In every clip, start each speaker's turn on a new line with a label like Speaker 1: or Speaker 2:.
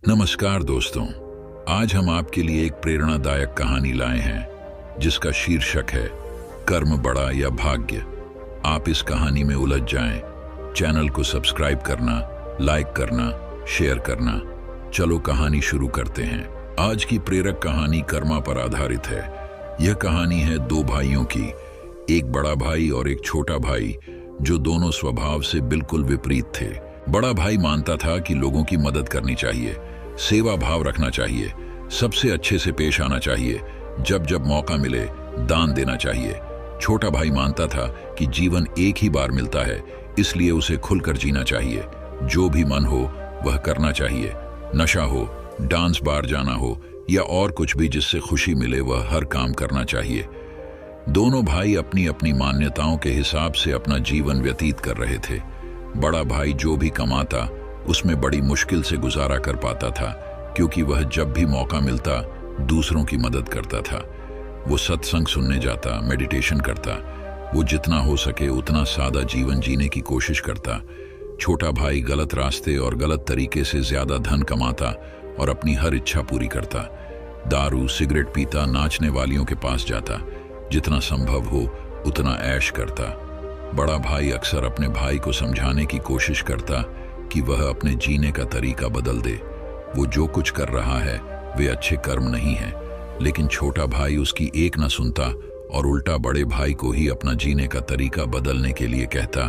Speaker 1: नमस्कार दोस्तों, आज हम आपके लिए एक प्रेरणादायक कहानी लाए हैं जिसका शीर्षक है कर्म बड़ा या भाग्य। आप इस कहानी में उलझ जाएं। चैनल को सब्सक्राइब करना, लाइक करना, शेयर करना। चलो कहानी शुरू करते हैं। आज की प्रेरक कहानी कर्मा पर आधारित है। यह कहानी है दो भाइयों की, एक बड़ा भाई और एक छोटा भाई, जो दोनों स्वभाव से बिल्कुल विपरीत थे। बड़ा भाई मानता था कि लोगों की मदद करनी चाहिए, सेवा भाव रखना चाहिए, सबसे अच्छे से पेश आना चाहिए, जब जब मौका मिले दान देना चाहिए। छोटा भाई मानता था कि जीवन एक ही बार मिलता है, इसलिए उसे खुलकर जीना चाहिए। जो भी मन हो वह करना चाहिए। नशा हो, डांस बार जाना हो या और कुछ भी जिससे खुशी मिले, वह हर काम करना चाहिए। दोनों भाई अपनी अपनी मान्यताओं के हिसाब से अपना जीवन व्यतीत कर रहे थे। बड़ा भाई जो भी कमाता उसमें बड़ी मुश्किल से गुजारा कर पाता था, क्योंकि वह जब भी मौका मिलता दूसरों की मदद करता था। वो सत्संग सुनने जाता, मेडिटेशन करता, वो जितना हो सके उतना सादा जीवन जीने की कोशिश करता। छोटा भाई गलत रास्ते और गलत तरीके से ज्यादा धन कमाता और अपनी हर इच्छा पूरी करता। दारू सिगरेट पीता, नाचने वालियों के पास जाता, जितना संभव हो उतना ऐश करता। बड़ा भाई अक्सर अपने भाई को समझाने की कोशिश करता कि वह अपने जीने का तरीका बदल दे। वो जो कुछ कर रहा है वे अच्छे कर्म नहीं है, लेकिन छोटा भाई उसकी एक न सुनता और उल्टा बड़े भाई को ही अपना जीने का तरीका बदलने के लिए कहता।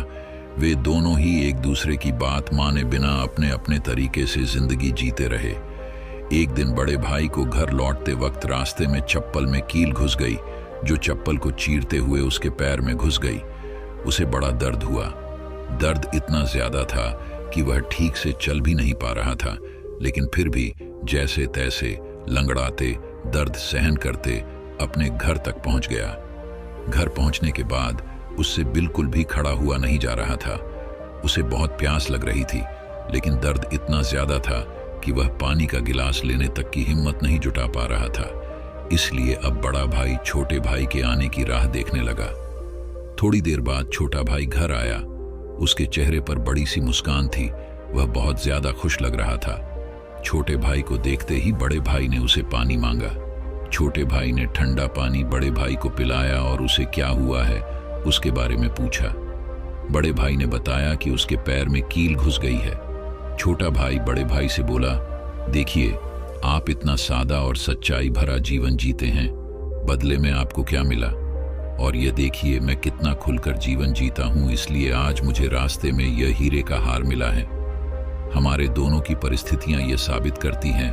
Speaker 1: वे दोनों ही एक दूसरे की बात माने बिना अपने अपने तरीके से जिंदगी जीते रहे। एक दिन बड़े भाई को घर लौटते वक्त रास्ते में चप्पल में कील घुस गई, जो चप्पल को चीरते हुए उसके पैर में घुस गई। उसे बड़ा दर्द हुआ। दर्द इतना ज्यादा था कि वह ठीक से चल भी नहीं पा रहा था, लेकिन फिर भी जैसे तैसे लंगड़ाते, दर्द सहन करते अपने घर तक पहुंच गया। घर पहुंचने के बाद उससे बिल्कुल भी खड़ा हुआ नहीं जा रहा था। उसे बहुत प्यास लग रही थी, लेकिन दर्द इतना ज्यादा था कि वह पानी का गिलास लेने तक की हिम्मत नहीं जुटा पा रहा था। इसलिए अब बड़ा भाई छोटे भाई के आने की राह देखने लगा। थोड़ी देर बाद छोटा भाई घर आया। उसके चेहरे पर बड़ी सी मुस्कान थी। वह बहुत ज्यादा खुश लग रहा था। छोटे भाई को देखते ही बड़े भाई ने उसे पानी मांगा। छोटे भाई ने ठंडा पानी बड़े भाई को पिलाया और उसे क्या हुआ है उसके बारे में पूछा। बड़े भाई ने बताया कि उसके पैर में कील घुस गई है। छोटा भाई बड़े भाई से बोला, देखिए, आप इतना सादा और सच्चाई भरा जीवन जीते हैं, बदले में आपको क्या मिला? और ये देखिए, मैं कितना खुलकर जीवन जीता हूँ, इसलिए आज मुझे रास्ते में यह हीरे का हार मिला है। हमारे दोनों की परिस्थितियां ये साबित करती हैं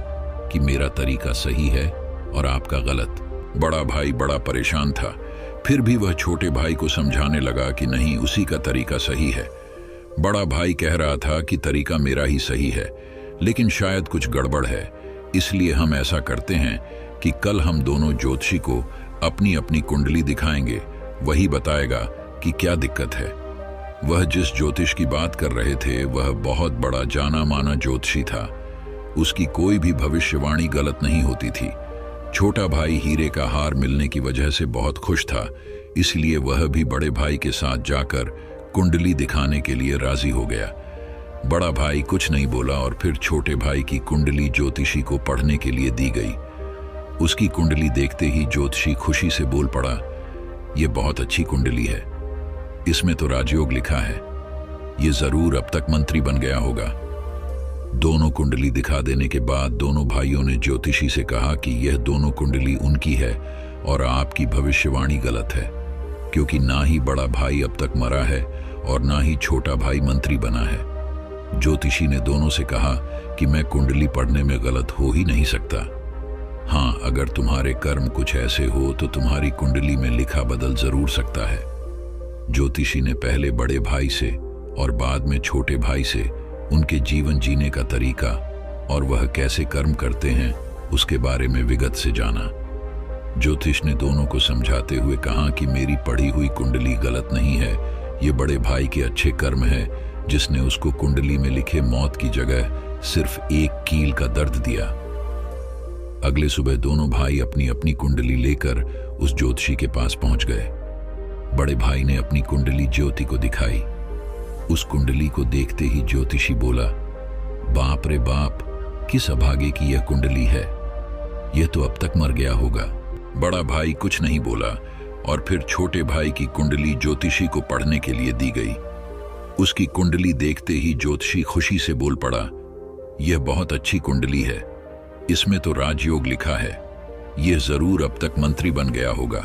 Speaker 1: कि मेरा तरीका सही है और आपका गलत। बड़ा भाई बड़ा परेशान था, फिर भी वह छोटे भाई को समझाने लगा कि नहीं, उसी का तरीका सही है। बड़ा भाई कह रहा था कि तरीका मेरा ही सही है, लेकिन शायद कुछ गड़बड़ है, इसलिए हम ऐसा करते हैं कि कल हम दोनों ज्योतिषी को अपनी अपनी कुंडली दिखाएंगे। वही बताएगा कि क्या दिक्कत है। वह जिस ज्योतिष की बात कर रहे थे वह बहुत बड़ा जाना माना ज्योतिषी था। उसकी कोई भी भविष्यवाणी गलत नहीं होती थी। छोटा भाई हीरे का हार मिलने की वजह से बहुत खुश था, इसलिए वह भी बड़े भाई के साथ जाकर कुंडली दिखाने के लिए राजी हो गया। बड़ा भाई कुछ नहीं बोला और फिर छोटे भाई की कुंडली ज्योतिषी को पढ़ने के लिए दी गई। उसकी कुंडली देखते ही ज्योतिषी खुशी से बोल पड़ा, यह बहुत अच्छी कुंडली है, इसमें तो राजयोग लिखा है, यह जरूर अब तक मंत्री बन गया होगा। दोनों कुंडली दिखा देने के बाद दोनों भाइयों ने ज्योतिषी से कहा कि यह दोनों कुंडली उनकी है और आपकी भविष्यवाणी गलत है, क्योंकि ना ही बड़ा भाई अब तक मरा है और ना ही छोटा भाई मंत्री बना है। ज्योतिषी ने दोनों से कहा कि मैं कुंडली पढ़ने में गलत हो ही नहीं सकता। हाँ, अगर तुम्हारे कर्म कुछ ऐसे हो तो तुम्हारी कुंडली में लिखा बदल जरूर सकता है। ज्योतिषी ने पहले बड़े भाई से और बाद में छोटे भाई से उनके जीवन जीने का तरीका और वह कैसे कर्म करते हैं उसके बारे में विगत से जाना। ज्योतिष ने दोनों को समझाते हुए कहा कि मेरी पढ़ी हुई कुंडली गलत नहीं है, ये बड़े भाई के अच्छे कर्म है जिसने उसको कुंडली में लिखे मौत की जगह सिर्फ एक कील का दर्द दिया। अगले सुबह दोनों भाई अपनी अपनी कुंडली लेकर उस ज्योतिषी के पास पहुंच गए। बड़े भाई ने अपनी कुंडली ज्योति को दिखाई। उस कुंडली को देखते ही ज्योतिषी बोला, बाप रे बाप, किस अभागे की यह कुंडली है, यह तो अब तक मर गया होगा। बड़ा भाई कुछ नहीं बोला और फिर छोटे भाई की कुंडली ज्योतिषी को पढ़ने के लिए दी गई। उसकी कुंडली देखते ही ज्योतिषी खुशी से बोल पड़ा, यह बहुत अच्छी कुंडली है, इसमें तो राजयोग लिखा है, यह जरूर अब तक मंत्री बन गया होगा।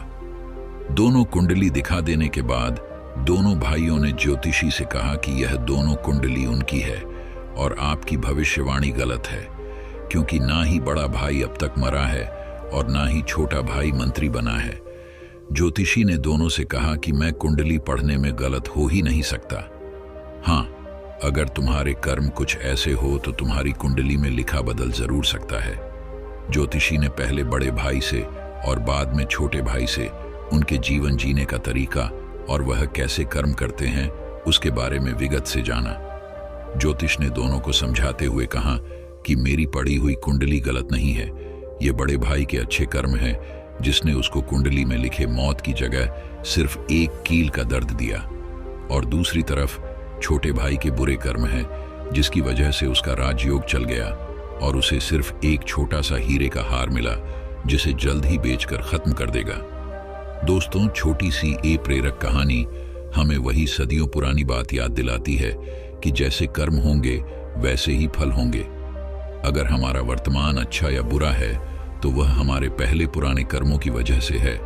Speaker 1: दोनों कुंडली दिखा देने के बाद दोनों भाइयों ने ज्योतिषी से कहा कि यह दोनों कुंडली उनकी है और आपकी भविष्यवाणी गलत है, क्योंकि ना ही बड़ा भाई अब तक मरा है और ना ही छोटा भाई मंत्री बना है। ज्योतिषी ने दोनों से कहा कि मैं कुंडली पढ़ने में गलत हो ही नहीं सकता। हाँ, अगर तुम्हारे कर्म कुछ ऐसे हो तो तुम्हारी कुंडली में लिखा बदल जरूर सकता है। ज्योतिषी ने पहले बड़े भाई से और बाद में छोटे भाई से उनके जीवन जीने का तरीका और वह कैसे कर्म करते हैं उसके बारे में विगत से जाना। ज्योतिष ने दोनों को समझाते हुए कहा कि मेरी पढ़ी हुई कुंडली गलत नहीं है, ये बड़े भाई के अच्छे कर्म हैं जिसने उसको कुंडली में लिखे मौत की जगह सिर्फ एक कील का दर्द दिया, और दूसरी तरफ छोटे भाई के बुरे कर्म हैं जिसकी वजह से उसका राजयोग चल गया और उसे सिर्फ एक छोटा सा हीरे का हार मिला जिसे जल्द ही बेचकर खत्म कर देगा। दोस्तों, छोटी सी ए प्रेरक कहानी हमें वही सदियों पुरानी बात याद दिलाती है कि जैसे कर्म होंगे वैसे ही फल होंगे। अगर हमारा वर्तमान अच्छा या बुरा है तो वह हमारे पहले पुराने कर्मों की वजह से है,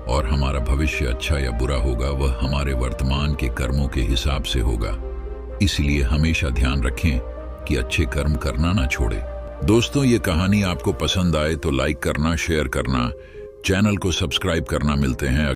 Speaker 1: और हमारा भविष्य अच्छा या बुरा होगा वह हमारे वर्तमान के कर्मों के हिसाब से होगा। इसलिए हमेशा ध्यान रखें कि अच्छे कर्म करना ना छोड़े। दोस्तों, ये कहानी आपको पसंद आए तो लाइक करना, शेयर करना, चैनल को सब्सक्राइब करना। मिलते हैं